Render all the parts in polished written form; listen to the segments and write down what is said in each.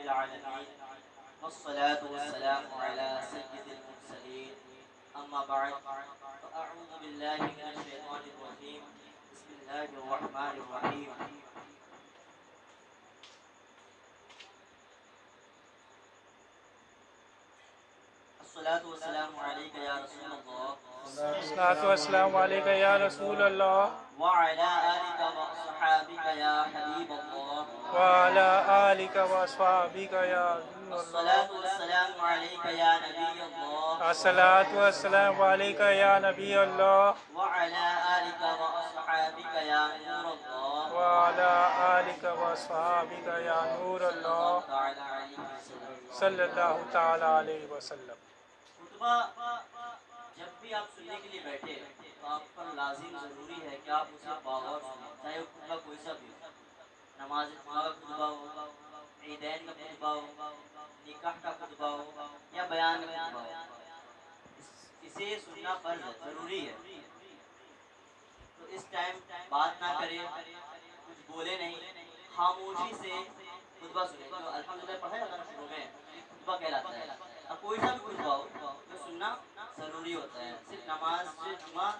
العالمين والصلاة والسلام على سيد المرسلين أما بعد فأعوذ بالله من الشيطان الرجيم بسم الله الرحمن الرحيم الصلاة والسلام عليك يا رسول الله الصلاۃ والسلام علیک یا رسول اللہ وعلى آلك وأصحابك يا حبيب الله وعلی آلک واصحابک یا رسول الصلاة اللہ والسلام عليك يا نبي الله الصلاۃ والسلام علیک یا نبی اللہ وعلى آلك وأصحابك يا نور الله وعلی آلک واصحابک یا نور صلی اللہ اللہ تعالی علیہ وسلم. صلی اللہ تعالی علیہ وسلم۔ خطبہ جب بھی آپ سننے کے لیے بیٹھے تو آپ پر لازم ضروری ہے کہ آپ اسے باغور سنیں، چاہے وہ خطبہ کوئی سا بھی ہو، نماز جمعہ کا خطبہ ہو، عیدین کا خطبہ ہو، نکاح کا خطبہ ہو یا بیان کا خطبہ ہو، اسے سننا فرض ہے، ضروری ہے۔ تو اس ٹائم بات نہ کرے، کچھ بولے نہیں، خاموشی سے خطبہ سنے۔ جو الحمدللہ پڑھا ہے نا شروع میں، خطبہ کہلاتا ہے۔ اب کوئی سا بھی خطبہ ہو تو سننا ضروری ہوتا ہے، صرف نماز جمعہ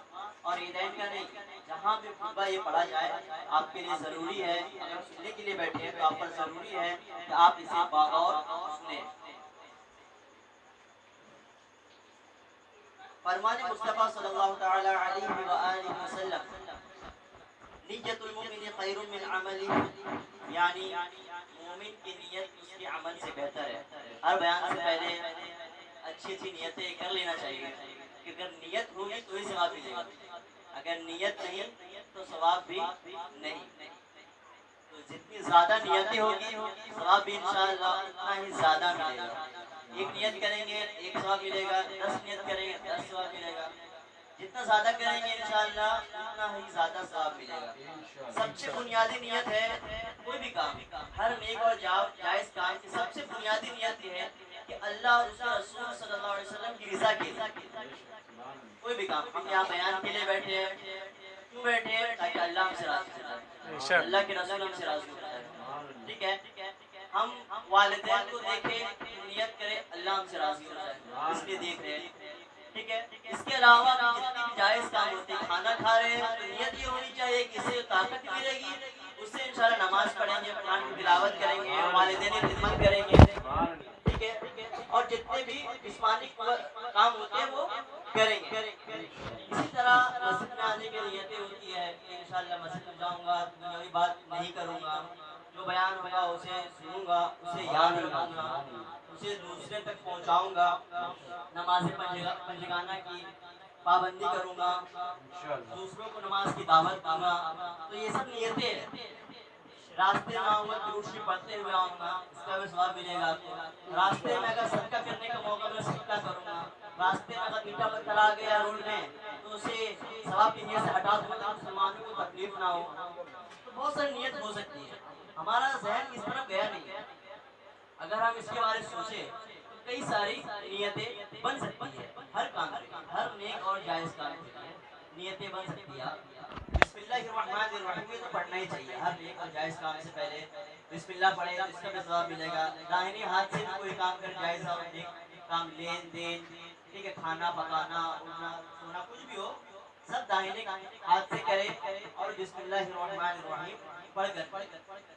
اور عیدین کا نہیں، جہاں بھی خطبہ یہ پڑھا جائے آپ کے لیے ضروری ہے، اگر سننے کے لیے بیٹھے ہیں تو آپ پر ضروری ہے کہ آپ اسے باغور سنیں۔ فرمان مصطفیٰ صلی اللہ تعالی علیہ وآلہ وسلم، نیت المؤمن خیر من عملی، یعنی مومن کی نیت اس کے عمل سے بہتر ہے۔ ہر بیان سے پہلے اچھی اچھی نیتیں کر لینا چاہیے، کہ اگر نیت ہوگی تو ہی ثواب ملے گا، اگر نیت نہیں تو ثواب بھی نہیں۔ تو جتنی زیادہ نیتیں ہوگی ثواب بھی انشاءاللہ اتنا ہی زیادہ ملے گا۔ ایک نیت کریں گے ایک ثواب ملے گا، 10 نیت کریں گے 10 ثواب ملے گا، جتنا زیادہ کریں گے انشاءاللہ اتنا ہی زیادہ ثواب ملے گا۔ سب سے بنیادی نیت ہے کوئی بھی کام، ہر نیک اور جائز کام کی سب سے بنیادی نیت یہ ہے کہ اللہ اور اس کے رسول صلی اللہ علیہ وسلم کی رضا کے لیے کوئی بھی کام۔ ہم یہاں بیان کے لیے بیٹھے ہیں، کیوں بیٹھے ہیں؟ تاکہ اللہ ہم سے راضی ہو جائے، اللہ کے رسول ہم سے راضی ہو جائے، ٹھیک ہے۔ ہم والدین کو دیکھیں، نیت کریں اللہ ہم سے راضی ہو جائے، اس لیے دیکھ رہے ہیں، ٹھیک ہے۔ اس کے علاوہ بھی جتنی بھی جائز کام ہوتے ہیں، کھانا کھا رہے ہیں تو نیت یہ ہونی چاہیے کہ اس سے طاقت ملے گی، اس سے انشاءاللہ نماز پڑھیں گے، قرآن کی تلاوت کریں گے، والدین کی خدمت کریں گے، ٹھیک ہے۔ اور جتنے بھی جسمانی کام ہوتے ہیں وہ کریں گے۔ اسی طرح مسجد میں آنے کی نیتیں ہوتی ہے کہ انشاءاللہ مسجد میں جاؤں گا تو دنیاوی بات نہیں کروں گا، جو بیان ہوگا اسے سنوں گا، اسے یاد رکھوں گا، اسے دوسرے تک پہنچاؤں گا، نماز پنجگانہ کی پابندی کروں گا، دوسروں کو نماز کی دعوت دوں گا۔ تو یہ سب نیتیں ہیں۔ راستے میں آؤں گا درود شریف پڑھتے ہوئے آؤں گا، اس کا بھی ثواب ملے گا آپ کو۔ راستے میں اگر صدقہ کرنے کا موقع ملے صدقہ کروں گا۔ راستے میں اگر اینٹا پتھر آ گیا روڈ میں تو اسے ثواب کی نیت سے ہٹا دوں گا تاکہ مسلمانوں کو تکلیف نہ ہو۔ تو بہت ساری نیت ہو سکتی ہے، ہمارا ذہن اس طرف گیا نہیں ہے۔ اگر ہم اس کے بارے میں سوچیں تو کئی ساری نیتیں بن سکتی ہیں، ہر کام کے لیے، ہر نیک اور جائز کام کے لیے نیتیں بن سکتی ہیں۔ بسم اللہ الرحمن الرحیم تو پڑھنا ہی چاہیے، ہر نیک اور جائز کام سے پہلے بسم اللہ پڑھے تو اس کا بھی ثواب ملے گا۔ داہنے ہاتھ سے بھی کوئی کام کر جائز اور نیک کام، لین دین، ٹھیک ہے، کھانا پکانا، اٹھنا سونا، کچھ بھی ہو سب داہنے ہاتھ سے کرے اور بسم اللہ الرحمن الرحیم پڑھ کر۔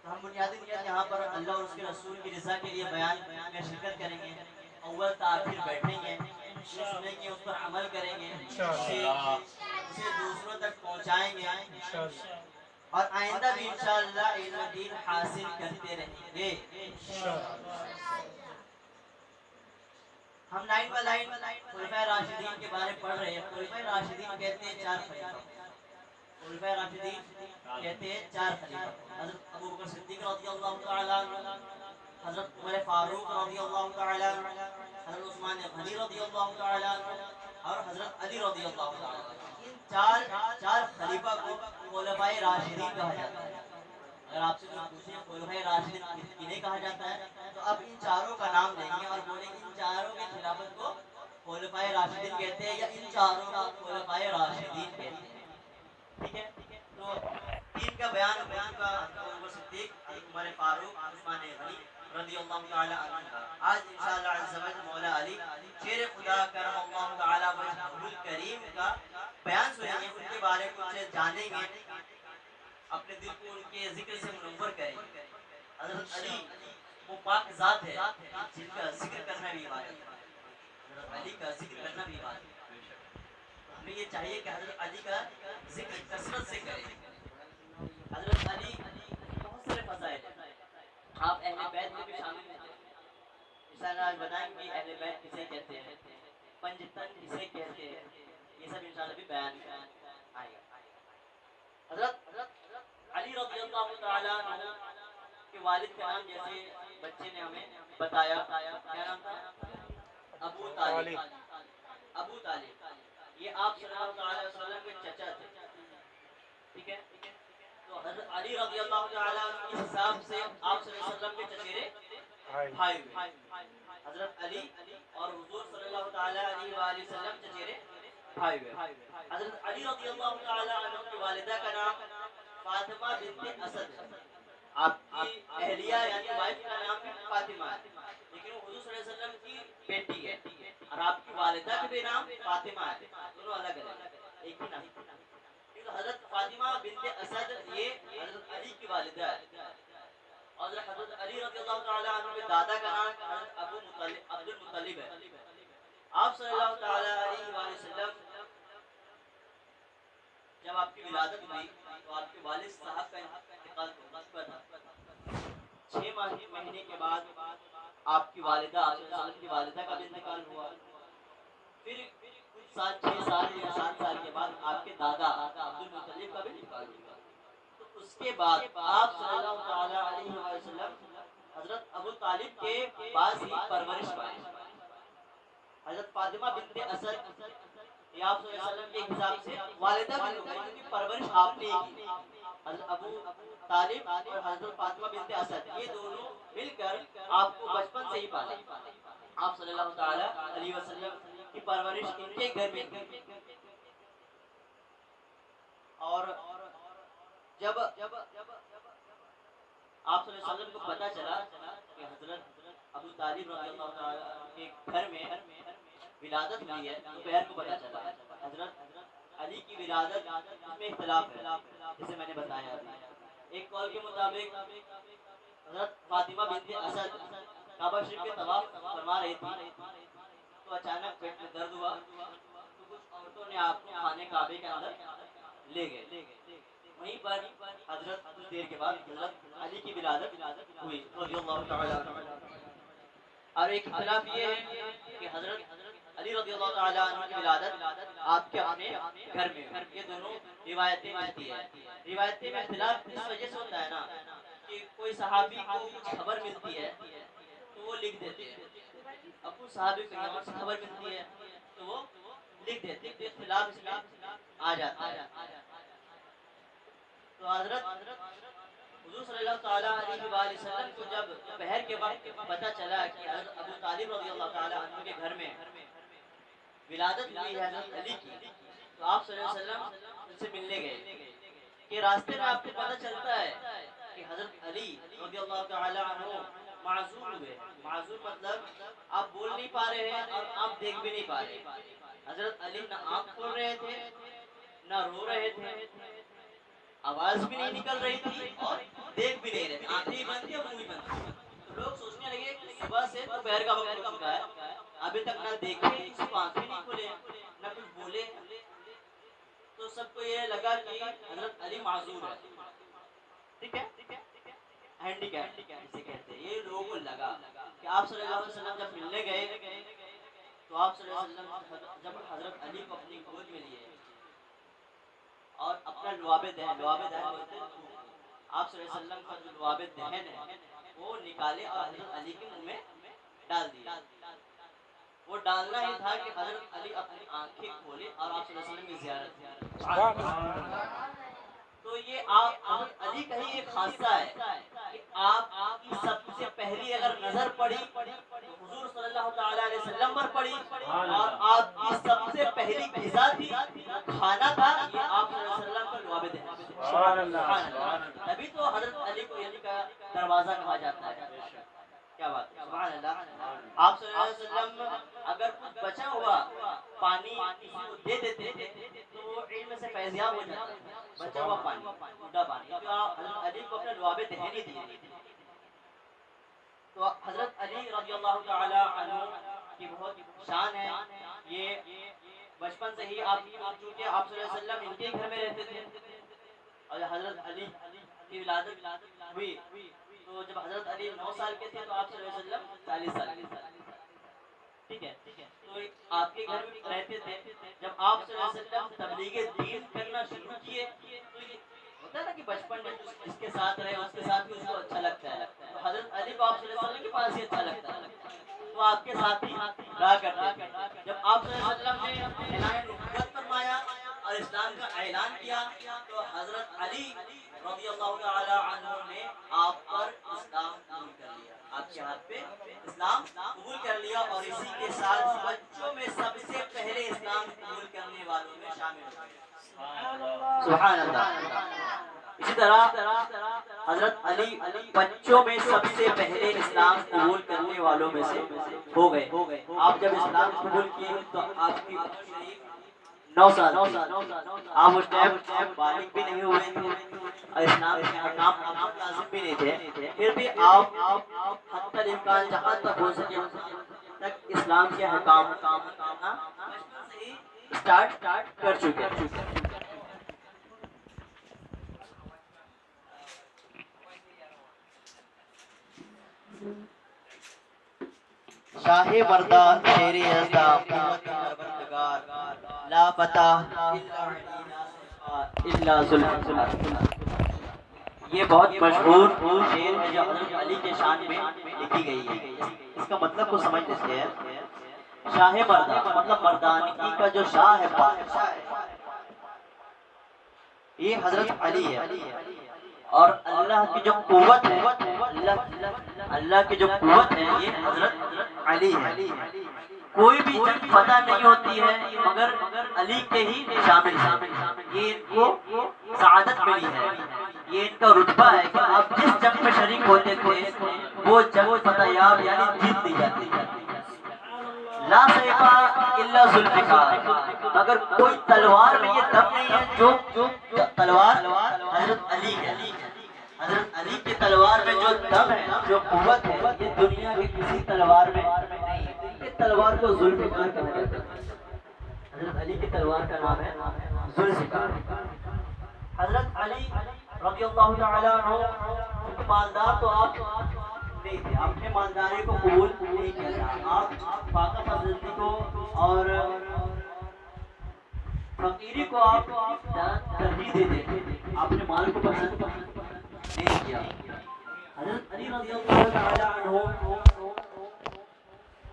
تو ہم بنیادی نیت یہاں پر اللہ اور اس کے رسول کی رضا کے لیے بیان میں شرکت کریں گے، اول تا آخر بیٹھیں گے، جو سنیں گے اس پر عمل کریں گے، اسے دوسروں تک پہنچائیں گے، اور آئندہ بھی انشاءاللہ علم دین حاصل کرتے رہیں گے۔ ہم لائن بائی لائن خلفائے راشدین کے بارے پڑھ رہے ہیں۔ خلفائے راشدین کہتے ہیں 4 خلیفہ، خلفائے راشدین کہتے ہیں 4 خلیفہ، حضرت ابوبکر صدیق رضی اللہ تعالی عنہ، حضرت عمر فاروق رضی اللہ تعالی عنہ، حضرت عثمان غنی رضی اللہ تعالی عنہ اور حضرت علی رضی اللہ تعالی عنہ۔ ان چار خلیفہ کو خلفائے راشدین کہا جاتا ہے۔ اگر آپ سے کوئی پوچھیں خلفائے راشدین کنہیں کہا جاتا ہے تو آپ ان چاروں کا نام لیں گے اور بولیں گے ان چاروں کی خلافت کو خلفائے راشدین کہتے ہیں یا ان چاروں کو خلفائے راشدین کہتے ہیں، ٹھیک ہے۔ تو تین کا بیان ہو چکا، حضرت ابوبکر صدیق، حضرت عمر فاروق، عثمان غنی رضی اللہ تعالی عنہ. آج انشاءاللہ عز و جل مولا علی شیر خدا کرم اللہ تعالی وجہہ الکریم کا بیان سنیں گے, ان کے بارے میں کچھ جانیں گے, اپنے دل کو ان کے ذکر سے منور کریں گے. حضرت علی وہ پاک ذات ہے جن کا ذکر کرنا بھی عبادت ہے. حضرت علی کا ذکر کرنا بھی عبادت ہے. ہمیں یہ چاہیے کہ حضرت علی کا ذکر کثرت سے کریں. حضرت علی بہت سارے فضائل ہیں, آپ اہل بیت میں بھی شامل ہیں. انشاءاللہ آج بتائیں کہ اہل بیت کسے کہتے ہیں, پنجتن کسے کہتے ہیں, یہ سب انشاءاللہ بھی بیان آئے گا. حضرت علی رضی اللہ تعالیٰ عنہ کے والد کا نام جیسے بچے نے ہمیں بتایا, کیا نام تھا؟ ابو طالب. ابو طالب یہ آپ صلی اللہ علیہ وسلم کے چچا تھے. ٹھیک ہے, تو حضرت علی رضی اللہ تعالیٰ عنہ کے حساب سے آپ صلی اللہ علیہ وسلم کے چچیرے بھائی ہوئے. حضرت علی اور حضور صلی اللہ تعالیٰ علیہ وآلہ وسلم چچیرے بھائی ہوئے. حضرت علی رضی اللہ تعالیٰ عنہ کی والدہ کا نام فاطمہ بنت اسد ہے. آپ کی اہلیہ یعنی وائف کا نام بھی فاطمہ ہے, لیکن وہ حضور صلی اللہ علیہ وسلم کی بیٹی ہے, اور آپ کی والدہ کا بھی نام فاطمہ ہے, دونوں الگ الگ, ایک ہی نام. حضرت فاطمہ بنت اسد یہ حضرت علی کی والدہ ہے. اور حضرت علی رضی اللہ تعالیٰ عنہ کے دادا کا نام حضرت عبد المطلب ہے. آپ صلی اللہ تعالیٰ علیہ وآلہ وسلم جب آپ کی ولادت ہوئی تو آپ کے والد صاحب کا انتقال ہوا تھا. 6 مہینے کے بعد آپ کی والدہ آپ صلی اللہ علیہ وسلم کی والدہ کا بھی انتقال ہوا. پھر کچھ سال 6 سال یا 7 سال کے بعد آپ کے دادا عبد المطلب کا بھی انتقال ہوا. تو اس کے بعد آپ صلی اللہ تعالیٰ علیہ وسلم حضرت ابو طالب کے پاس ہی پرورش پائے. حضرت فاطمہ بنت اسد یہ آپ صلی اللہ علیہ وسلم کے حساب سے والدہ بھی ہو گئی, کیونکہ پرورش آپ نے کی. حضرت ابو طالب اور حضرت فاطمہ بنت اسد یہ دونوں مل کر آپ کو بچپن سے ہی پالے. آپ صلی اللہ تعالیٰ علیہ وسلم کی پرورش ان کے گھر میں ہوئی. اور جب آپ صلی اللہ علیہ وسلم کو پتہ چلا کہ حضرت ابو طالب رضی اللہ تعالیٰ کے گھر میں ولادت ہوئی ہے, دوپہر کو پتہ چلا حضرت علی کی ولادت, اس میں اختلاف ہے جیسے میں نے بتایا. ایک قول کے مطابق حضرت فاطمہ بنت اسد کعبہ شریف کے طواف فرما رہی تھی, تو اچانک پیٹ میں درد ہوا, تو کچھ عورتوں نے آپ کو خانے کعبے کے اندر لے گئے. وہیں پر حضرت کچھ دیر کے بعد حضرت علی کی ولادت ہوئی رضی اللہ تعالی عنہ. اور ایک اختلاف یہ ہے کہ حضرت علی رضی اللہ تعالی عنہ کی ولادت آپ کے اپنے گھر میں. یہ دونوں روایتیں ملتی ہیں. روایتیں میں اختلاف اس وجہ سے ہوتا ہے نا کہ کوئی صحابی کو کچھ خبر ملتی ہے تو وہ لکھ دیتے ہیں, ابو صحابی کو یہاں سے خبر ملتی ہے تو وہ لکھ دیتے ہیں, اختلاف اس میں آ جاتا ہے. تو حضرت حضور صلی اللہ تعالیٰ علیہ وآلہ وسلم کو جب دوپہر کے وقت پتہ چلا کہ حضرت ابو طالب رضی اللہ تعالیٰ عنہ کے گھر میں ولادت ہوئی ہے حضرت علی کی, تو آپ صلی اللہ علیہ وسلم ان سے ملنے گئے. کہ راستے میں آپ کو پتہ چلتا ہے کہ حضرت علی رضی اللہ تعالیٰ عنہ معذور ہوئے. معذور مطلب آپ بول نہیں پا رہے ہیں اور آپ دیکھ بھی نہیں پا رہے. حضرت علی نہ آنکھ کھول رہے تھے نہ رو رہے تھے, آواز بھی نہیں نکل رہی تھی اور دیکھ بھی نہیں رہے تھے, آنکھیں ہی بند تھی اور منہ بھی بند تھی. تو لوگ سوچنے لگے کہ صبح سے دوپہر کا وقت ہو چکا ہے, ابھی تک نہ دیکھے, کسی کو آنکھیں نہیں کھولے, نہ کچھ بولے. تو سب کو یہ لگا کہ حضرت علی معذور ہے. ٹھیک ہے, ہینڈی کیپ جسے کہتے ہیں. یہ لوگوں کو لگا کہ آپ صلی اللہ علیہ وسلم جب ملنے گئے تو آپ صلی اللہ علیہ وسلم جب حضرت علی کو اپنی گود میں لیے اور اپنا لعاب دہن بولتے ہیں, آپ صلی اللہ علیہ وسلم کا جو لعاب دہن ہے وہ نکالے اور حضرت علی کے منہ میں ڈال دیا. وہ ڈالنا ہی تھا کہ حضرت علی اپنی آنکھیں کھولے اور آپ صلی اللہ علیہ وسلم کی زیارت. تو یہ آپ حضرت علی کا ہی ایک خاصہ ہے کہ آپ کی سب سے پہلی اگر نظر پڑی تو حضور صلی اللہ تعالیٰ علیہ وسلم پر پڑی, اور آپ کی سب سے پہلی غذا تھی کھانا تھا یہ آپ صلی اللہ علیہ وسلم کا لعاب دہن. سبحان اللہ. تبھی تو حضرت علی کو علی کا دروازہ کہا جاتا ہے کہ پانی کسی کو دے دیتے تھے تو وہ علم سے فیضیاب ہو جاتا تھا، بچا ہوا پانی، ٹھنڈا پانی، کیونکہ حضرت علی کو اپنے لعاب دہنی دیے. تو حضرت علی رضی اللہ تعالی عنہ کی بہت شان ہے. یہ بچپن سے ہی آپ چونکہ آپ صلی اللہ علیہ وسلم ان کے گھر میں رہتے تھے اور حضرت علی کی ولادت ہوئی تو جب حضرت علی 9 سال کے تھے تو آپ صلی اللہ علیہ وسلم 40 سال کے تھے. ٹھیک ہے، تو آپ کے گھر میں رہتے تھے. جب آپ صلی اللہ علیہ وسلم تبلیغ دین کرنا شروع کیے تو یہ ہوتا ہے نا کہ بچپن میں جس کے ساتھ رہے اس کے ساتھ بھی اس کو اچھا لگتا ہے. تو حضرت علی کو آپ صلی اللہ علیہ وسلم کے پاس ہی اچھا لگتا ہے تو آپ کے ساتھ ہی رہا کرتے تھے. جب آپ صلی اللہ علیہ وسلم نے اعلان نبوت فرمایا اور اسلام کا اعلان کیا تو حضرت علی رضی اللہ تعالی عنہ نے آپ پر اسلام قبول کر لیا، آپ کے ہاتھ پہ اسلام قبول کر لیا اور اسی کے ساتھ بچوں میں سب سے پہلے اسلام قبول کرنے والوں میں شامل ہو. سبحان اللہ. اسی طرح حضرت علی بچوں میں سب سے پہلے اسلام قبول کرنے والوں میں سے ہو گئے. آپ جب اسلام قبول کیے تو آپ کی عمر شریف 9 سال تھی. آپ اس ٹائم بالغ بھی نہیں ہوئے تھے اور اسلام کے احکام لازم بھی نہیں تھے، پھر بھی آپ حتی الامکان جہاں تک ہو سکے تک اسلام کے احکام کرنا بچپن سے ہی اسٹارٹ کر چکے. شاہ مردان شیر یزداں قوت پروردگار لا پتہ الا ذوالفقار. یہ بہت مشہور شعر ہے جو حضرت علی کے شان میں لکھی گئی ہے. اس کا مطلب کو سمجھ لیتے ہیں. شاہ مردان مطلب مردانگی کا جو شاہ ہے، بادشاہ ہے، یہ حضرت علی ہے. اور اللہ کی جو قوت ہے، اللہ کی جو قوت ہے یہ حضرت علی ہے. کوئی بھی جنگ فتح نہیں ہوتی ہے مگر علی کے ہی شامل. یہ ان کو سعادت ملی ہے، یہ ان کا رتبہ ہے کہ آپ جس جنگ میں شریک ہوتے تھے وہ جنگ فتح یاب یعنی جیت لی جاتی ہے. لا سیفا الا ذوالفقار، مگر کوئی تلوار میں یہ دم نہیں ہے جو تلوار حضرت علی ہے. حضرت علی کی تلوار میں جو دم ہے، جو قوت ہے، یہ دنیا کی کسی تلوار میں نہیں ہے. ان کی تلوار کو ذوالفقار کہا جاتا ہے. حضرت علی کی تلوار کا نام ہے ذوالفقار. حضرت علی رضی اللہ تعالیٰ عنہ مالدار تو آپ نہیں تھے، آپ نے مالداری کو قبول نہیں کیا. آپ فاقہ فضلتی کو اور فقیری کو آپ ترجیح دیتے تھے، آپ نے مال کو پسند نہیں کیا. حضرت علی رضی اللہ تعالیٰ عنہ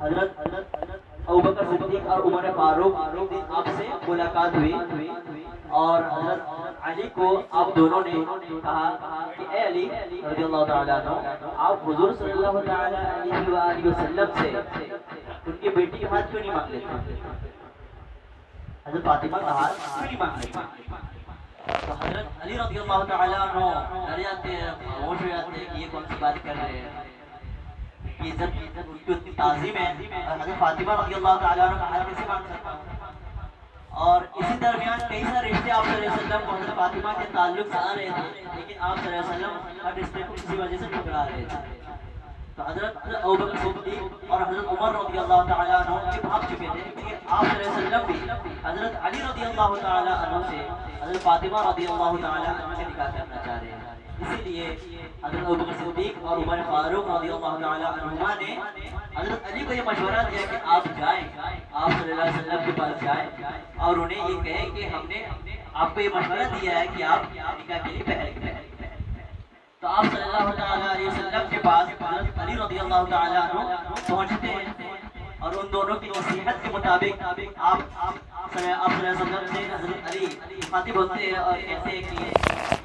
حضرت ابوبکر صدیق اور عمر فاروق آپ سے ملاقات ہوئی اور حضرت علی کو آپ دونوں نے کہا کہ اے علی رضی اللہ تعالیٰ عنہ، آپ حضور صلی اللہ تعالیٰ علیہ وآلہ وسلم سے ان کی بیٹی کے ہاتھ کیوں نہیں مانگ لیتے؟ حضرت فاطمہ کا ہاتھ کیوں نہیں مانگ لیتے؟ تو حضرت علی رضی اللہ تعالیٰ عنہ ڈر جاتے ہیں، خاموش ہو جاتے ہیں کہ یہ کون سی بات کر رہے ہیں. عزت ان کی اتنی تعظیم ہے اور حضرت فاطمہ رضی اللہ تعالیٰ عنہ کا ہاتھ کیسے مانگ سکتا ہوں. اور اسی درمیان کئی سارے رشتے آپ صلی اللہ علیہ وسلم کو حضرت فاطمہ کے تعلق سے آ رہے تھے، لیکن آپ صلی اللہ علیہ وسلم ہر رشتے کو کسی وجہ سے ٹھکرا رہے تھے. تو حضرت ابوبکر صدیق اور حضرت عمر رضی اللہ تعالیٰ عنہ یہ بھاگ چکے تھے کہ آپ صلی اللہ علیہ وسلم بھی حضرت علی رضی اللہ تعالیٰ عنہ سے حضرت فاطمہ رضی اللہ تعالیٰ عنہ سے نکاح کرنا چاہ رہے ہیں. اسی لیے حضرت ابوبکر صدیق اور عمر فاروق رضی اللہ تعالیٰ عنہما نے حضرت علی کو یہ مشورہ دیا کہ آپ جائیں، آپ صلی اللہ علیہ وسلم کے پاس جائیں اور انہیں یہ کہیں کہ ہم نے آپ کو یہ مشورہ دیا ہے کہ آپ نکاح کے لیے پہل کریں. تو آپ صلی اللہ تعالیٰ علیہ وسلم کے پاس حضرت علی رضی اللہ تعالیٰ عنہ پہنچتے ہیں اور ان دونوں کی نصیحت کے مطابق آپ صلی اللہ علیہ وسلم سے حضرت علی خاطب ہوتے ہیں اور کہتے ہیں کہ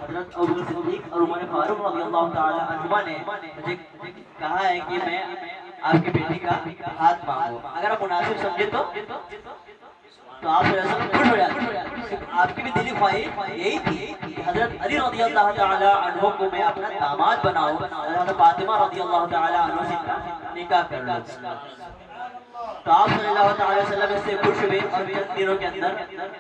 حضرت ابوبکر صدیق اور عمر فاروق رضی اللہ تعالیٰ عنہما نے مجھے کہا ہے کہ میں آپ کی بیٹی کا ہاتھ مانگوں. اگر آپ مناسب سمجھے تو آپ صلی اللہ علیہ وسلم خوش ہو جاتے. آپ کی بھی دلی خواہش یہی تھی کہ حضرت علی رضی اللہ تعالیٰ عنہ کو میں اپنا داماد بناؤں اور حضرت فاطمہ رضی اللہ تعالیٰ عنہ سے نکاح کر لوں. تو آپ صلی اللہ تعالی وسلم اس سے خوش ہوئے اور چند دنوں کے اندر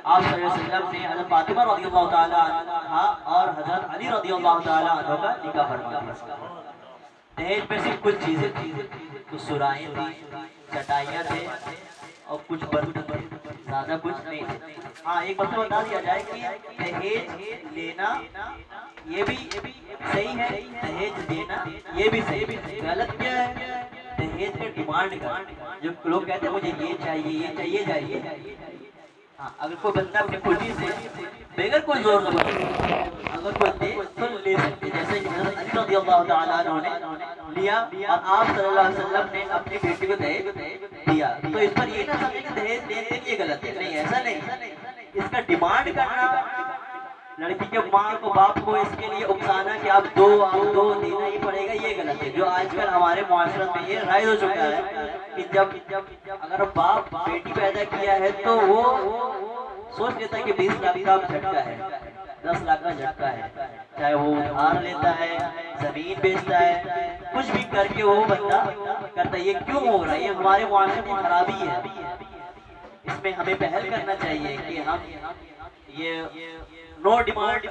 آپ صلی اللہ علیہ وسلم نے حضرت فاطمہ رضی اللہ تعالی عنہا اور حضرت علی رضی اللہ تعالی عنہ کا نکاح فرما دیا۔ دہیج میں صرف کچھ چیزیں تھیں، کچھ سرائیں تھیں، چٹائیاں تھے اور کچھ برتن تھے، زیادہ کچھ نہیں تھے۔ ہاں ایک بات بتا دیا جائے کہ دہیج لینا یہ بھی صحیح ہے، دہیج دینا یہ بھی صحیح ہے۔ غلط کیا ہے؟ دہیج کا ڈیمانڈ کا، جو لوگ کہتے ہیں مجھے یہ چاہیے یہ چاہیے چاہیے۔ ہاں اگر کوئی بندہ اپنی خوشی سے بغیر کوئی زور اگر کوئی دے تو لے سکتے، جیسے کہ حضرت علی رضی اللہ تعالیٰ عنہ نے لیا اور آپ صلی اللہ علیہ وسلم نے اپنی بیٹی کو دہیج دیا، تو اس پر یہ نہ سمجھے کہ دہیج دینے کے لیے غلط ہے، نہیں ایسا نہیں۔ اس کا ڈیمانڈ کرنا، لڑکی کے ماں کو باپ کو اس کے لیے اکسانا کہ آپ دو دینا ہی پڑے گا، یہ غلط ہے۔ جو آج کل ہمارے معاشرت میں یہ رائج ہو چکا ہے کہ جب اگر باپ بیٹی پیدا کیا ہے تو وہ سوچ لیتا ہے کہ 20 لاکھ کا جھٹکا ہے، 10 لاکھ کا جھٹکا ہے، چاہے وہ ادھار لیتا ہے، زمین بیچتا ہے، کچھ بھی کر کے وہ بندہ کرتا ہے۔ یہ کیوں ہو رہا ہے؟ یہ ہمارے معاشرے کی خرابی ہے۔ اس میں ہمیں پہل کرنا چاہیے کہ ہم یہ نو ڈیمانڈ،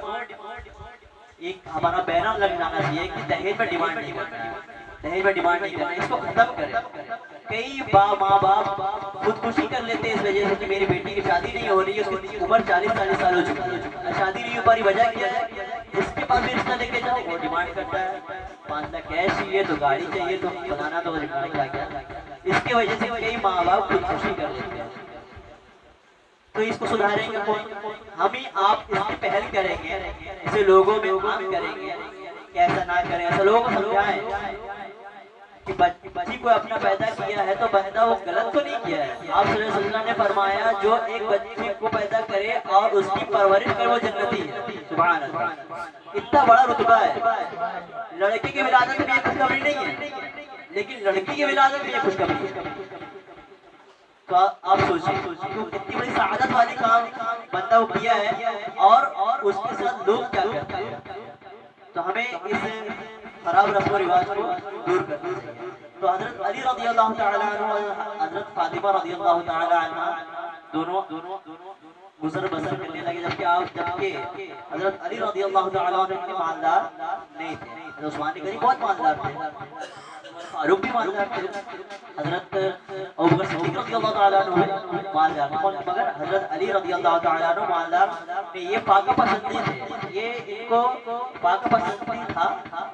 ایک ہمارا بیان لگ جانا چاہیے کہ دہیج میں ڈیمانڈ نہیں کرنا، دہیج میں ڈیمانڈ نہیں کرنا، اس کو ختم کریں۔ کئی ماں باپ خودکشی کر لیتے ہیں اس وجہ سے کہ میری بیٹی کی شادی نہیں ہو رہی ہے، اس کی عمر 40 سال ہو چکی ہے، شادی نہیں ہو پا رہی، وجہ کیا ہے؟ اس کے پاس بھی رشتہ لے کے جاؤ، وہ ڈیمانڈ کرتا ہے 5 لاکھ کیش چاہیے تو گاڑی چاہیے تو بنانا تو کیا۔ اس کی وجہ سے کئی ماں باپ خودکشی کر لیتے ہیں۔ تو اس کو سدھاریں گے کون؟ ہم ہی آپ اس کی پہل کریں گے، اسے لوگوں میں عام کریں گے کہ ایسا نہ کریں، ایسا لوگوں کو سمجھائیں کہ بچی کو اپنا پیدا کیا ہے تو بندہ وہ غلط تو نہیں کیا ہے۔ آپ صلی اللہ علیہ وسلم نے فرمایا جو ایک بچی کو پیدا کرے اور اس کی پرورش کرے وہ جنتی ہے۔ سبحان اللہ، اتنا بڑا رتبہ ہے۔ لڑکی کی ولادت میں یہ خوشخبری نہیں ہے، لیکن لڑکی کی ولادت میں یہ خوشخبری ہے۔ تو آپ سوچیں کتنی بڑی سعادت والی کام بندہ وہ کیا ہے اور اس کے ساتھ لوگ کیا کرتے ہیں۔ تو ہمیں اس خراب رسم و رواج کو دور کرنا چاہیے۔ تو حضرت علی رضی اللہ تعالیٰ عنہ اور حضرت فاطمہ رضی اللہ تعالیٰ عنہ دونوں گزر بسر کرنے لگے، جبکہ حضرت علی رضی اللہ تعالیٰ عنہ کے مالدار نہیں تھے۔ حضرت عثمان غنی بہت مالدار تھے، فاروق بھی مالدار تھے، حضرت ابوبکر صدیق رضی اللہ تعالیٰ عنہ مالدار تھے، مگر حضرت علی رضی اللہ تعالیٰ عنہ مالدار تھے۔ یہ فاقہ پسندی تھے، یہ ان کو فاقہ پسندی تھا،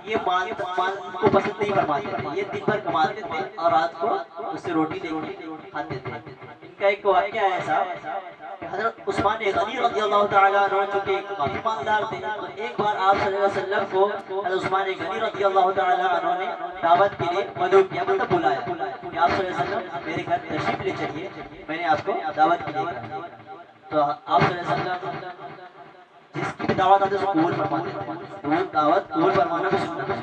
یہ مال کو پسند نہیں فرماتے تھے۔ یہ دن بھر کماتے تھے اور رات کو اس سے روٹی لے کے کھاتے تھے۔ ان کا ایک واقعہ ہے ایسا کہ حضرت عثمان غنی رضی اللہ تعالیٰ عنہ چونکہ کافی مالدار تھے، تو ایک بار آپ صلی اللہ علیہ وسلم کو حضرت عثمان غنی رضی اللہ تعالیٰ عنہ نے دعوت کے لیے مدعو کیا، مطلب بلایا کہ آپ صلی اللہ علیہ وسلم میرے گھر تشریف لے چلیے، میں نے آپ کو دعوت کے لیے کہا۔ تو آپ صلی اللہ علیہ وسلم جس کی بھی دعوت آتے اس کو قبول فرماتے تھے، وہ دعوت قبول فرمانا بھی سنت ہے،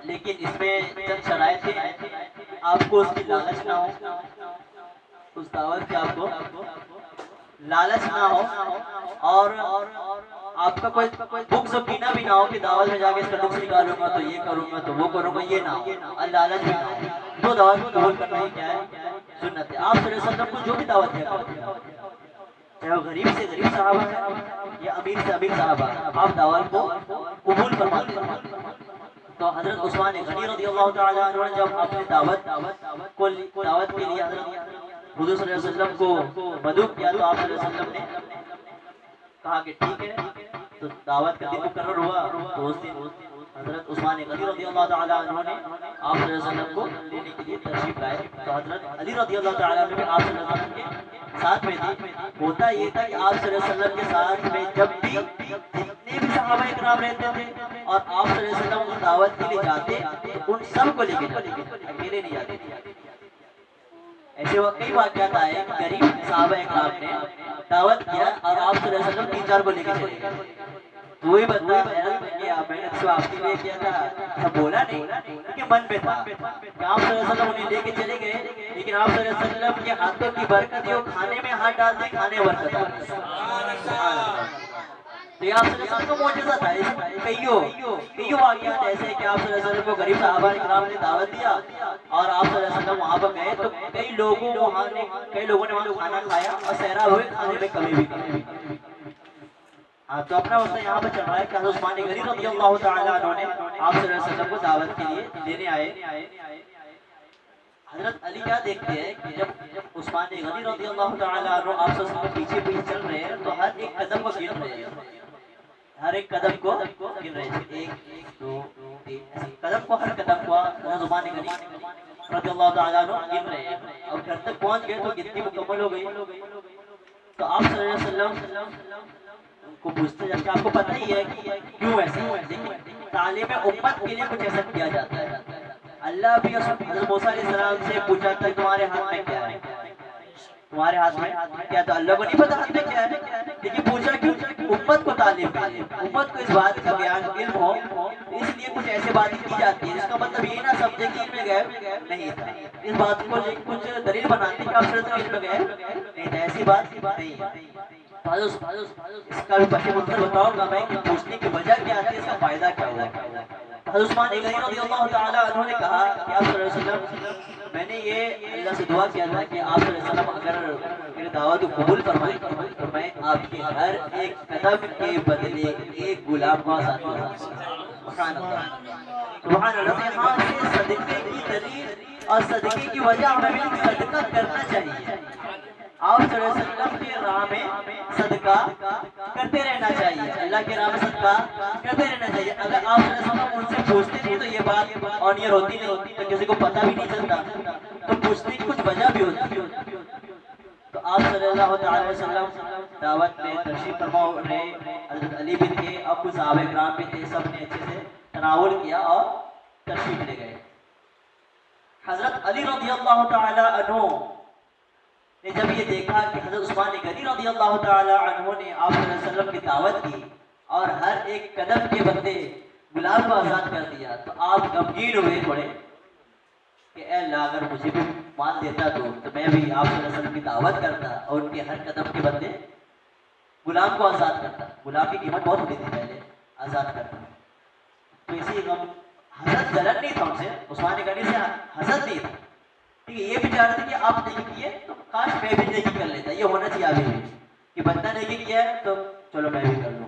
لیکن اس میں چند شرائط ہیں کہ آپ کو اس کی لالچ نہ ہو، اس دعوت کی آپ کو لالچ نہ ہو، اور آپ کا کوئی بغض و کینہ بھی نہ ہو کہ دعوت میں جا کے اس کا نقص نکالوں گا تو یہ کروں گا تو وہ کروں گا، یہ نہ ہو، اور لالچ بھی نہ ہو۔ تو دعوت کو قبول کرنا ہی کیا ہے؟ سنت ہے۔ آپ صلی اللہ علیہ وسلم کو جو بھی دعوت دیا کرتے ہیں، چاہے وہ غریب سے غریب صحابہ ہے یا امیر سے امیر صحابہ، آپ دعوت کو قبول فرماتے ہیں۔ تو حضرت عثمان غنی رضی اللہ تعالیٰ عنہ نے جب اپنی دعوت کے لیے حضرت حضور صلی اللہ علیہ وسلم کو مدعو کیا تو آپ صلی اللہ علیہ وسلم نے کہا کہ ٹھیک ہے۔ تو دعوت کا دن مقرر ہوا، تو اس دن حضرت عثمان غنی رضی اللہ تعالیٰ عنہ نے آپ صلی اللہ علیہ وسلم کو لینے کے لیے تشریف لائے۔ تو حضرت علی رضی اللہ تعالیٰ عنہ بھی آپ صلی اللہ علیہ وسلم کے ساتھ میں تھی۔ ہوتا یہ تھا کہ آپ صلی اللہ علیہ وسلم کے ساتھ میں جب بھی جتنے بھی صحابہ اکرام رہتے تھے اور آپ صلی اللہ علیہ وسلم اس دعوت کے لیے جاتے ان سب کو لے کے جاتے، اکیلے نہیں جاتے تھے۔ ایسے کئی واقعات آئے کہ غریب صحابہ اکرام نے دعوت کیا اور آپ صلی اللہ علیہ وسلم 3-4 کو لے کے چلے گئے۔ تو وہی بندہ حیرت میں کہ میں نے تو آپ کے لیے کیا تھا، ایسا بولا نہیں کیونکہ من میں تھا کہ آپ صلی اللہ علیہ وسلم انہیں لے کے چلے گئے، لیکن آپ صلی اللہ علیہ وسلم کے ہاتھوں کی برکت ہے، وہ کھانے میں ہاتھ ڈالتے کھانے برکت ہے۔ تو یہ آپ صلی اللہ علیہ وسلم کا معجزہ تھا. کئیوں واقعات ایسے ہیں کہ آپ صلی اللہ علیہ وسلم کو غریب صحابہ کرام نے دعوت دیا اور آپ صلی اللہ علیہ وسلم وہاں پر گئے تو کئی لوگوں نے وہاں کھانا کھایا اور سیراب ہوئے کھانے میں کمی بھی. تو اپنا مسئلہ یہاں پر چل رہا ہے کہ حضرت عثمان غنی رضی اللہ تعالیٰ عنہ نے آپ صلی اللہ علیہ وسلم کو دعوت کے لیے دینے آئے. حضرت علی کیا دیکھتے ہیں کہ جب عثمان غنی رضی اللہ تعالیٰ عنہ آپ صلی اللہ علیہ وسلم پیچھے چل رہے ہیں تو ہر ایک قدم کو گن رہے ہیں. ہر ایک قدم کو گن رہے ہیں. 1 2 3 قدم کو ہر قدم کو حضرت عثمان غنی رضی اللہ تعالیٰ عنہ گن رہے ہیں. اور گھر تک پہنچ گئے تو گنتی مکمل ہو گئی. تو آپ صلی اللہ علیہ وسلم کو پوچھتے جب کہ آپ کو پتہ ہی ہے کہ کیوں ایسا ہے. دیکھیں تعلیم امت کے لیے کچھ ایسا کیا جاتا ہے. اللہ بھی حضرت موسیٰ علیہ السلام سے پوچھا تھا تمہارے ہاتھ میں کیا ہے, تمہارے ہاتھ میں کیا. تو اللہ کو نہیں پتا ہاتھ میں کیا ہے, لیکن پوچھا کیوں, امت کو تعلیم دے, امت کو اس بات کا بیان علم ہو, اس لیے کچھ ایسی باتیں کی جاتی ہیں جس کا مطلب یہ نہ سمجھے کہ علم غیب نہیں تھا. اس بات کو کچھ دلیل بناتے کہ آپ صلی اللہ علیہ وسلم علم غیب نہیں تھا, ایسی بات نہیں ہے. اس کا بھی پس منظر بتاؤں گا میں کہ پوچھنے کی وجہ کیا تھی, اس کا فائدہ کیا ہوا. حضرت عثمان غنی رضی اللہ تعالیٰ عنہ نے کہا کہ آپ صلی اللہ علیہ وسلم میں نے یہ اللہ سے دعا کیا تھا کہ آپ صلی اللہ علیہ وسلم اگر میری دعوت کو قبول فرمائیں تو میں آپ کے ہر ایک قدم کے بدلے ایک غلام کو آزاد کروں. سبحان اللہ, سبحان اللہ. ہاں سے صدقے کی دلیل اور صدقے کی وجہ ہمیں صدقہ کرنا چاہیے. آپ صلی اللہ علیہ وسلم کی راہ میں صدقہ کرتے رہنا چاہیے, اللہ کی راہ میں صدقہ کرتے رہنا چاہیے. اگر آپ صلی اللہ علیہ وسلم ان سے پوچھتے تھے تو یہ بات آنیئر ہوتی نہیں, تو کسی کو پتہ بھی نہیں چلتا, تو پوچھنے کی کچھ وجہ بھی ہوتی. تو آپ صلی اللہ تعالی وسلم دعوت میں تشریف فرما رہے, حضرت علی بھی تھے اور کچھ صحابہ کرام بھی تھے, سب نے اچھے سے تناول کیا اور تشریف لے گئے. حضرت علی رضی اللہ تعالی عنہ نے جب یہ دیکھا کہ حضرت عثمان غنی رضی اللہ تعالیٰ عنہ نے آپ صلی اللہ علیہ وسلم کی دعوت کی اور ہر ایک قدم کے بدلے غلام کو آزاد کر دیا, تو آپ غمگین ہوئے تھوڑے کہ اے اللہ اگر مجھے بھی مال دیتا تو میں بھی آپ صلی اللہ علیہ وسلم کی دعوت کرتا اور ان کے ہر قدم کے بدلے غلام کو آزاد کرتا. غلام کی قیمت بہت ہوتی تھی پہلے, آزاد کرتا. تو اسی غم حسد جلن نہیں تھا ان سے, عثمان غنی سے حسد نہیں تھا. ٹھیک ہے, یہ بھی چاہ رہے تھے کہ آپ نیکی کیے تو کاش میں بھی نیکی کر لیتا. یہ ہونا چاہیے ابھی بھی کہ بندہ نیکی کیا ہے تو چلو میں بھی کر لوں.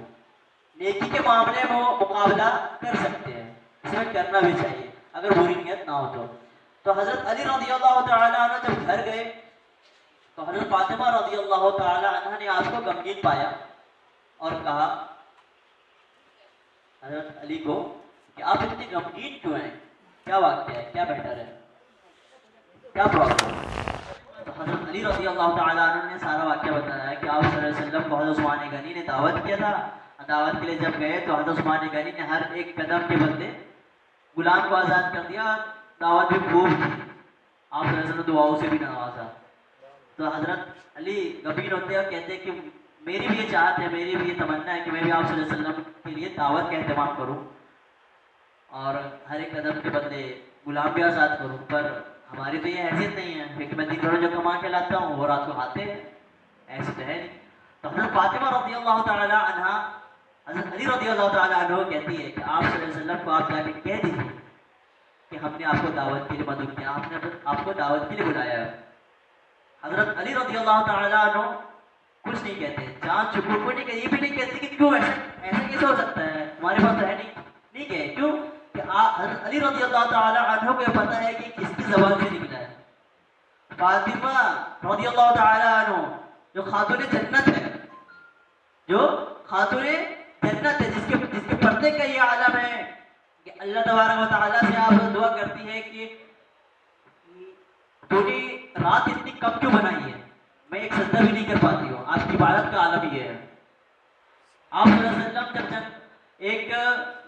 نیکی کے معاملے میں وہ مقابلہ کر سکتے ہیں, اس میں کرنا بھی چاہیے اگر بری نیت نہ ہو تو. تو حضرت علی رضی اللہ تعالیٰ عنہ جب گھر گئے تو حضرت فاطمہ رضی اللہ تعالیٰ عنہ نے آپ کو غمگین پایا اور کہا حضرت علی کو کہ آپ اتنے غمگین کیوں ہیں, کیا واقعہ ہے, کیا بیٹر ہے, کیا پرابلم. تو حضرت علی رضی اللہ تعالیٰ عنہ نے سارا واقعہ بتایا کہ آپ صلی اللہ علیہ وسلم کو حضرت عثمان غنی نے دعوت کیا تھا. دعوت کے لیے جب گئے تو حضرت عثمان غنی نے ہر ایک قدم کے بدلے غلام کو آزاد کر دیا. دعوت بھی خوب تھی, آپ صلی اللہ علیہ وسلم دعاؤں سے بھی نوازا. تو حضرت علی غمگین ہوتے اور کہتے ہیں کہ میری بھی یہ چاہت ہے, میری بھی یہ تمنا ہے کہ میں بھی آپ صلی اللہ علیہ وسلم کے لیے دعوت کا اہتمام کروں اور ہر ایک قدم کے بدلے غلام بھی آزاد کروں, پر ہماری تو یہ حیثیت نہیں ہے کہ میں 3 کروڑ جو کما کے لاتا ہوں وہ رات کو کھاتے ہیں, ایسے تو ہے نہیں. تو حضرت فاطمہ رضی اللہ تعالیٰ عنہ حضرت علی رضی اللہ تعالیٰ عنہ کہتی ہے کہ آپ صلی اللہ علیہ وسلم کو آپ جا کے کہہ دیجیے کہ ہم نے آپ کو دعوت کے لیے مدعو کیا, آپ نے آپ کو دعوت کے لیے بلایا ہے. حضرت علی رضی اللہ تعالیٰ عنہ کچھ نہیں کہتے, جان چکو کوئی نہیں, یہ بھی نہیں کہتے کہ کیوں ایسا کیسے ہو سکتا ہے, ہمارے پاس تو ہے نہیں کہ کیوں کہ حضرت علی رضی اللہ تعالیٰ عنہ کو یہ پتہ ہے کہ کس کی زبان سے نکلا ہے. فاطمہ رضی اللہ تعالیٰ عنہ جو خاتون جنت ہے, جو خاتون جنت ہے, جس کے پردے کا یہ عالم ہے کہ اللہ تبارک و تعالیٰ سے آپ دعا کرتی ہے کہ تو نے رات اتنی کم کیوں بنائی ہے, میں ایک سجدہ بھی نہیں کر پاتی ہوں. آپ کی عبادت کا عالم یہ ہے. آپ صلی اللہ علیہ وسلم جب ایک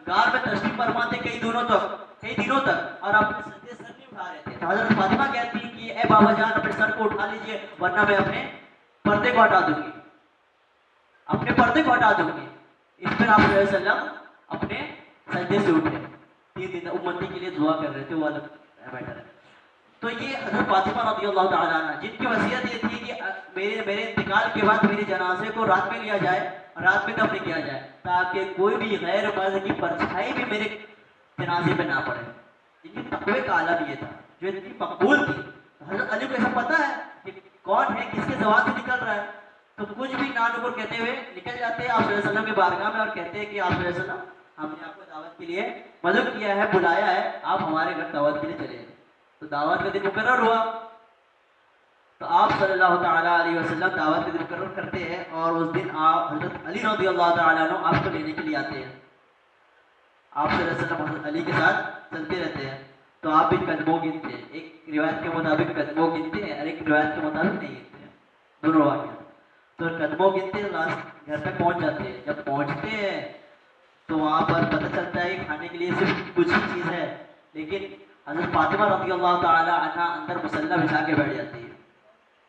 غار میں تشریف فرما تھے کئی دنوں تک اور اپنے سجدے سر نہیں اٹھا رہے تھے. تو حضرت فاطمہ کہتی ہیں کہ اے بابا جان اپنے سر کو اٹھا لیجئے ورنہ میں اپنے پردے کو ہٹا دوں گی, اپنے پردے کو ہٹا دوں گی. اس پر آپ صلی اللہ علیہ وسلم اپنے سجدے سے اٹھے, 3 دن امتی کے لیے دعا کر رہے تھے, وہ الگ بیٹھا ہے. تو یہ حضرت فاطمہ رضی اللہ تعالیٰ عنہ جن کی وصیت یہ تھی کہ میرے انتقال کے بعد میرے جنازے کو رات میں لیا جائے رات میں دفن کیا جائے تاکہ کوئی بھی غیر مرد کی پرچھائی بھی میرے جنازے پہ نہ پڑے. ان کی تقوی کا عالم یہ تھا جو اتنی مقبول تھی. حضرت علی کو ایسا پتا ہے کہ کون ہے کس کے زبان سے نکل رہا ہے, تو کچھ بھی نانکر کہتے ہوئے نکل جاتے ہیں آپ صلی اللہ علیہ وسلم کے بارگاہ میں اور کہتے ہیں کہ آپ صلی اللہ علیہ وسلم ہم نے آپ کو دعوت کے لیے مدعو کیا ہے, بلایا ہے, آپ ہمارے گھر دعوت کے لیے چلے. تو دعوت کا دن مقرر ہوا تو آپ صلی اللہ تعالیٰ علیہ وسلم دعوت کا دن مقرر کرتے ہیں اور اس دن آپ حضرت علی رضی اللہ تعالیٰ عنہ آپ کو لینے کے لیے آتے ہیں. آپ صلی اللہ علیہ وسلم حضرت علی کے ساتھ چلتے رہتے ہیں تو آپ بھی قدموں گنتے ہیں, ایک روایت کے مطابق قدموں گنتے ہیں اور ایک روایت کے مطابق نہیں گنتے ہیں, دونوں واقعات. تو قدموں گنتے ہیں, لاسٹ گھر تک پہنچ جاتے ہیں. جب پہنچتے ہیں تو وہاں پر پتہ چلتا ہے کہ کھانے کے لیے صرف کچھ ہی چیز ہے, لیکن حضرت فاطمہ رضی اللہ تعالی عنہ اندر مصلی بچھا کے بیٹھ جاتی ہے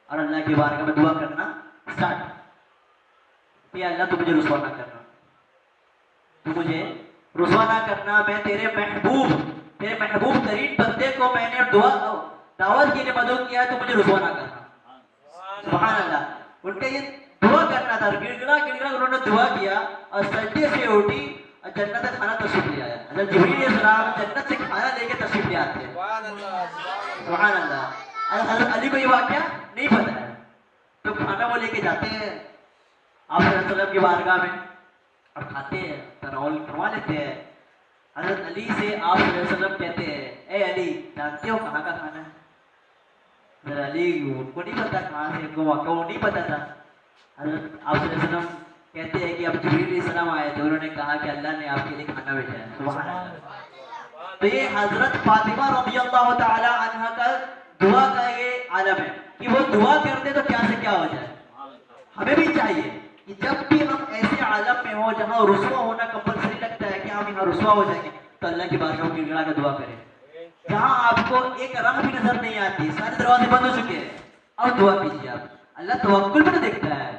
اور اللہ کی بارگاہ میں دعا کرنا اسٹارٹ کہ اللہ تو مجھے رسوا نہ کرنا, تو مجھے رسوا نہ کرنا, میں تیرے محبوب ترین بندے کو میں نے دعوت کے لیے مدعو کیا ہے, تو مجھے رسوا نہ کرنا. سبحان اللہ. ان کا یہ دعا کرنا تھا, گڑ گڑا انہوں نے دعا کیا اور سجدے سے اٹھی اور جنت سے کھانا تشریف لے آیا. حضرت جبریل علیہ السلام جنت سے کھانا لے کے تشریف لے آتے ہیں. سبحان اللہ. حضرت علی کو یہ واقعہ نہیں پتا ہے تو کھانا وہ لے کے جاتے ہیں آپ صلی اللہ علیہ وسلم کی بارگاہ میں اور کھاتے ہیں, تناول کروا لیتے ہیں. حضرت علی سے آپ صلی اللہ علیہ وسلم کہتے ہیں اے علی جانتے ہو کہاں کا کھانا ہے؟ حضرت علی ان کو نہیں پتا کہاں سے, ان کو واقعہ وہ نہیں پتا تھا. حضرت آپ صلی اللہ علیہ وسلم کہتے ہیں کہ اب جبریل علیہ السلام آئے تھے, انہوں نے کہا کہ اللہ نے آپ کے لیے کھانا بھیجا ہے. سبحان اللہ. تو یہ حضرت فاطمہ رضی اللہ تعالی عنہ کا دعا کا یہ عالم ہے کہ وہ دعا کرتے تو کیا سے کیا ہو جائے. ہمیں بھی چاہیے کہ جب بھی ہم ایسے عالم میں ہوں جہاں رسوا ہونا کمپلسری لگتا ہے کہ ہم یہاں رسوا ہو جائیں گے, تو اللہ کی بارگاہ میں گڑ گڑا کر دعا کریں. جہاں آپ کو ایک راہ بھی نظر نہیں آتی, سارے دروازے بند ہو چکے ہیں, اب دعا کیجیے آپ. اللہ توکل بھی تو دیکھتا ہے,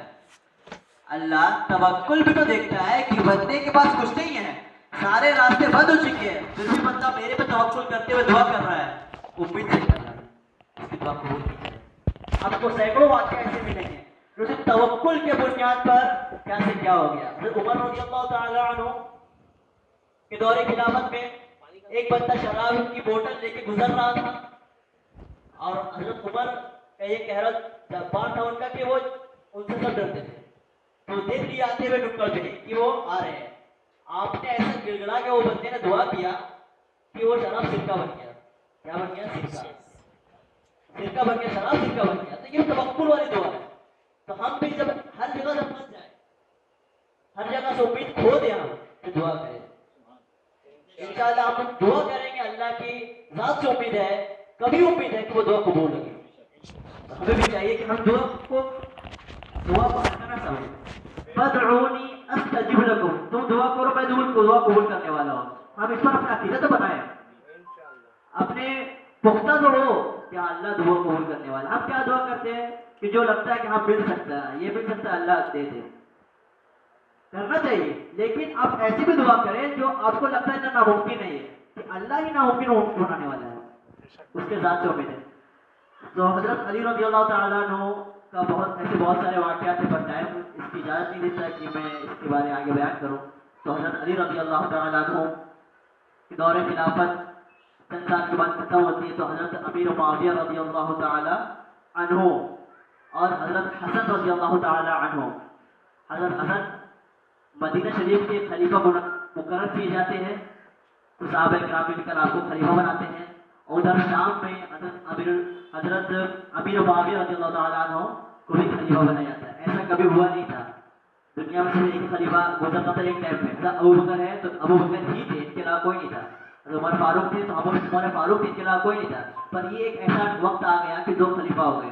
اللہ توکل بھی تو دیکھتا ہے کہ بندے کے پاس کچھ نہیں ہے, سارے راستے بند ہو چکے ہیں, پھر بھی بندہ میرے پہ توکل کرتے ہوئے دعا کر رہا ہے. امید سے کر رہا ہے, اس کی دعا قبول کیجیے. آپ کو سینکڑوں واقعہ ایسے ملیں گے جو صرف توکل کے بنیاد پر کیا سے کیا ہو گیا. عمر رضی اللہ تعالی عنہ کے دور خلافت میں ایک بندہ شراب کی بوتل لے کے گزر رہا تھا اور حضرت عمر کا یہ کہہ بات تھا ان کا کہ وہ ان سے سب ڈرتے تھے, تو دیکھ لیا آتے ہوئے نکڑ پہ کہ وہ آ رہے ہیں. آپ نے ایسا گڑ گڑا کہ وہ بندے نے دعا کیا کہ وہ شراب سرکہ بن گیا. کیا بن گیا؟ سرکہ بن گیا, شراب سرکہ بن گیا. تو یہ توکل والی دعا ہے. تو ہم بھی جب ہر جگہ سے پھنس جائیں, ہر جگہ سے امید کھو دیں, ہم تو دعا کریں. انشاءاللہ ہم دعا کریں گے, اللہ کی ذات سے امید ہے, کبھی امید ہے کہ وہ دعا قبول ہوگی. ہمیں بھی چاہیے کہ ہم دعا کو بہانا نہ سمجھیں. فادعونی استجب لکم, تم دعا کرو میں دعا قبول کرنے والا ہوں. ہم اس پر اپنا عقیدہ تو بنائیں, اپنے پختہ تو ہو کہ اللہ دعا قبول کرنے والا. ہم کیا دعا کرتے ہیں کہ جو لگتا ہے کہ ہاں مل سکتا ہے, یہ مل سکتا ہے, اللہ دے دے. کرنا چاہیے, لیکن آپ ایسی بھی دعا کریں جو آپ کو لگتا ہے ناممکن نہیں ہے, کہ اللہ ہی ناممکن بنانے والا ہے, اس کے ذات سے امید ہے. تو حضرت علی رضی اللہ تعالیٰ عنہ کا بہت سارے واقعات ہیں, پر ٹائم اس کی اجازت نہیں دیتا کہ میں اس کے بارے میں آگے بیان کروں. تو حضرت علی رضی اللہ تعالیٰ عنہ کے دور خلافت چند سال کے بعد ختم ہوتی ہے, تو حضرت امیر معاویہ رضی اللہ تعالیٰ عنہ اور حضرت حسن رضی اللہ تعالیٰ عنہ, حضرت حسن مدینہ شریف کے خلیفہ مقرر کیے جاتے ہیں, تو صحابہ کرام مل کر آپ کو خلیفہ بناتے ہیں. اور ادھر شام میں حضرت امیر معاویہ رضی اللہ تعالیٰ عنہ کو بھی خلیفہ بنایا جاتا ہے. ایسا کبھی ہوا نہیں تھا دنیا میں, صرف ایک خلیفہ گزرتا تھا ایک ٹائم میں. ابو بکر ہے تو ابو بکر ہی تھے, ان کے علاوہ کوئی نہیں تھا. عمر فاروق تھے تو عمر فاروق تھے, ان کے علاوہ کوئی نہیں تھا. پر یہ ایک ایسا وقت آ گیا کہ 2 خلیفہ ہو گئے.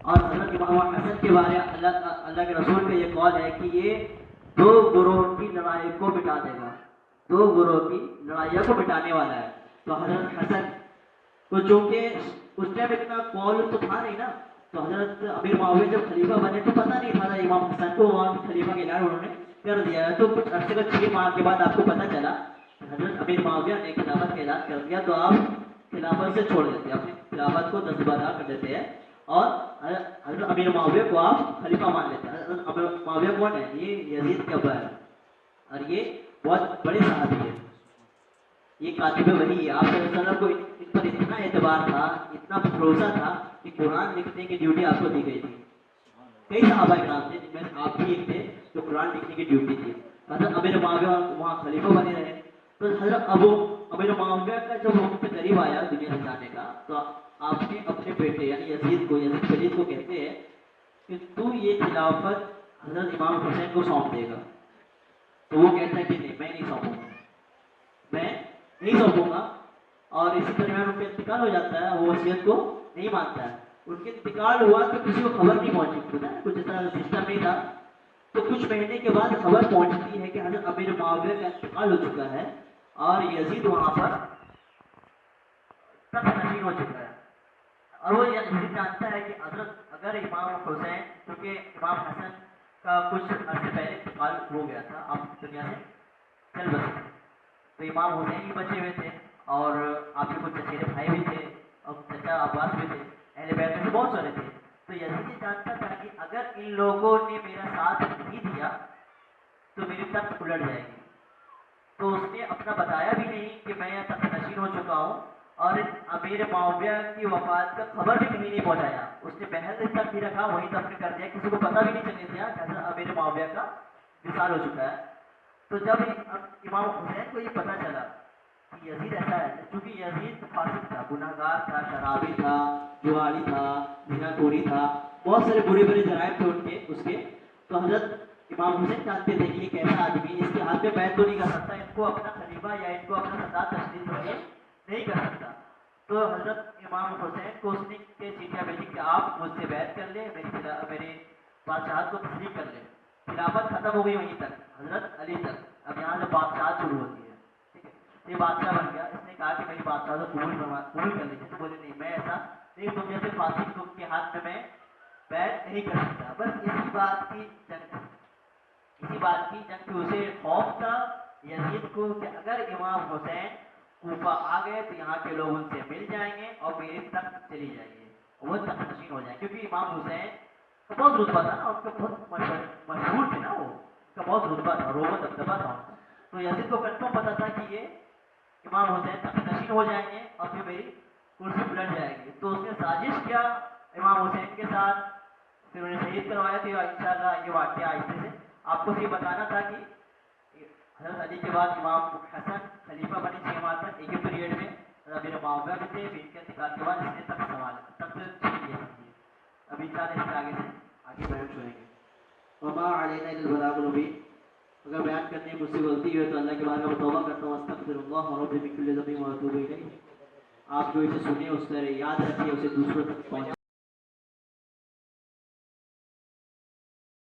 اور حضرت امام حسن کے بارے اللہ کے رسول کا یہ قول ہے کہ یہ 2 گروہ کی لڑائی کو مٹا دے گا, 2 گروہ کی لڑائیوں کو مٹانے والا ہے. تو حضرت حسن تو چونکہ اس ٹائم اتنا قول تو تھا نہیں نا, تو حضرت امیر معاویہ جب خلیفہ بنے تو پتہ نہیں تھا امام حسن کو وہاں خلیفہ کے اعلان انہوں نے کر دیا ہے. تو کچھ عرصے کا 6 ماہ کے بعد آپ کو پتہ چلا حضرت امیر معاویہ نے خلافت کا اعلان کر دیا, تو آپ خلافت سے چھوڑ دیتے ہیں, اپنی خلافت کو دستبردار کر دیتے ہیں اور حضرت امیر معاویہ کو آپ خلیفہ مان لیتے ہیں. حضرت امیر معاویہ کون ہے؟ یہ یزید کے ابا ہے اور یہ بہت بڑے صحابی ہے. یہ کاتب وحی ہے. آپ صلی اللہ علیہ وسلم کو ان پر اتنا اعتبار تھا, اتنا بھروسہ تھا کہ قرآن لکھنے کی ڈیوٹی آپ کو دی گئی تھی. کئی صحابہ کرام تھے جن میں سے آپ بھی ایک تھے جو قرآن لکھنے کی ڈیوٹی تھی. حضرت امیر معاویہ وہاں خلیفہ بنے رہے. تو حضرت امیر معاویہ کا جب وقت قریب آیا دنیا سے جانے کا, تو آپ نے اپنے بیٹے یعنی یزید جدید کو کہتے ہیں کہ تو یہ خلافت حضرت امام حسین کو سونپ دے گا. تو وہ کہتا ہے کہ نہیں, میں نہیں سونپوں گا, میں نہیں سونپوں گا. اور اسی درمیان ان کا انتقال ہو جاتا ہے, وہ وصیت کو نہیں مانتا ہے. ان کے انتقال ہوا تو کسی کو خبر نہیں پہنچی, کچھ ایسا سسٹم نہیں تھا. تو کچھ مہینے کے بعد خبر پہنچتی ہے کہ حضرت امیر معاویہ کا انتقال ہو چکا ہے اور یزید وہاں پر تخت نشین ہو چکا ہے. اور وہ یزید جانتا ہے کہ حضرت اگر امام حسین, کیونکہ امام حسن کا کچھ عرصے پہلے انتقال ہو گیا تھا, آپ دنیا سے چل بسے, تو امام حسین ہی بچے ہوئے تھے اور آپ کے کچھ چچیرے بھائی بھی تھے اور چچا عباس بھی تھے, اہل بیت میں سے بہت سارے تھے. تو یزید یہ جانتا تھا کہ اگر ان لوگوں نے میرا ساتھ نہیں دیا تو میری تخت الٹ جائے گی. تو اس نے اپنا بتایا بھی نہیں کہ میں یہاں تخت نشین ہو چکا ہوں, اور امیر معاویہ کی وفات کا خبر بھی کہیں نہیں پہنچایا. اس نے محل تک بھی رکھا, وہیں دفن کر دیا, کسی کو پتہ بھی نہیں چلنے دیا کہ حضرت امیر معاویہ کا وصال ہو چکا ہے. تو جب امام حسین کو یہ پتہ چلا کہ یزید ایسا ہے, کیونکہ یزید فاسق تھا, گناہ گار تھا, شرابی تھا, جواری تھا, زنا خوری تھا, بہت سارے برے برے جرائم تھے اس کے. تو حضرت امام حسین جانتے تھے کہ یہ کیسا آدمی, اس کے ہاتھ میں بیعت تو نہیں کر سکتا, ان کو اپنا خلیفہ یا ان کو اپنا سردار تسلیم نہیں کر سکتا. تو حضرت امام حسین کو اس نے چیٹیاں بھیجی کہ آپ مجھ سے بیعت کر لیں, میری بادشاہت کو تسلیم کر لیں. خلافت ختم ہو گئی وہیں تک, حضرت علی تک. اب یہاں سے بادشاہت شروع ہوتی ہے, ٹھیک ہے. یہ بادشاہ بن گیا. اس نے کہا کہ میری بادشاہ کو قبول کر لیجیے. تو بولے نہیں, میں ایسا نہیں, تم جیسے فاسق کے ہاتھ میں بیعت نہیں کر سکتا. بس اسی بات کی جنگ تھی. اسے خوف تھا یزید کو کہ اگر امام حسین کوفہ آ گئے تو یہاں کے لوگ ان سے مل جائیں گے اور میری تخت چلی جائے گی, وہ تخت نشین ہو جائے. کیونکہ امام حسین کا بہت رتبہ تھا نا, ان کا بہت مشہور تھے نا, وہ کا بہت رتبہ تھا, روب و دبدبہ تھا ان کا. تو یزید کو کنفرم پتا تھا کہ یہ امام حسین تخت نشین ہو جائیں گے اور پھر میری کرسی پلٹ جائے گی. تو اس نے سازش کیا امام حسین کے ساتھ, پھر انہیں شہید کروایا. تو انشاءاللہ یہ واقعہ آہستہ سے آپ کو یہ بتانا تھا کہ حضرت علی کے بعد امام حسن خلیفہ بنے 6 ماہ تک. ایک ہی پیریڈ میں امیر معاویہ بھی تھے, پھر ان کے انتقال کے بعد اس نے تخت سنبھالا, تخت چھین لیا. ابھی انشاءاللہ اس سے آگے بیان سنیں گے. وما علینا الا البلاغ المبین. اگر بیان کرنے میں مجھ سے غلطی ہوئی تو اللہ کے بارے میں توبہ کرتا ہوں, استغفر اللہ ربی من کل ذنب و اتوب الیہ. آپ جو اسے سنیں اس سے یاد رکھیے, اسے دوسروں تک پہنچائیں.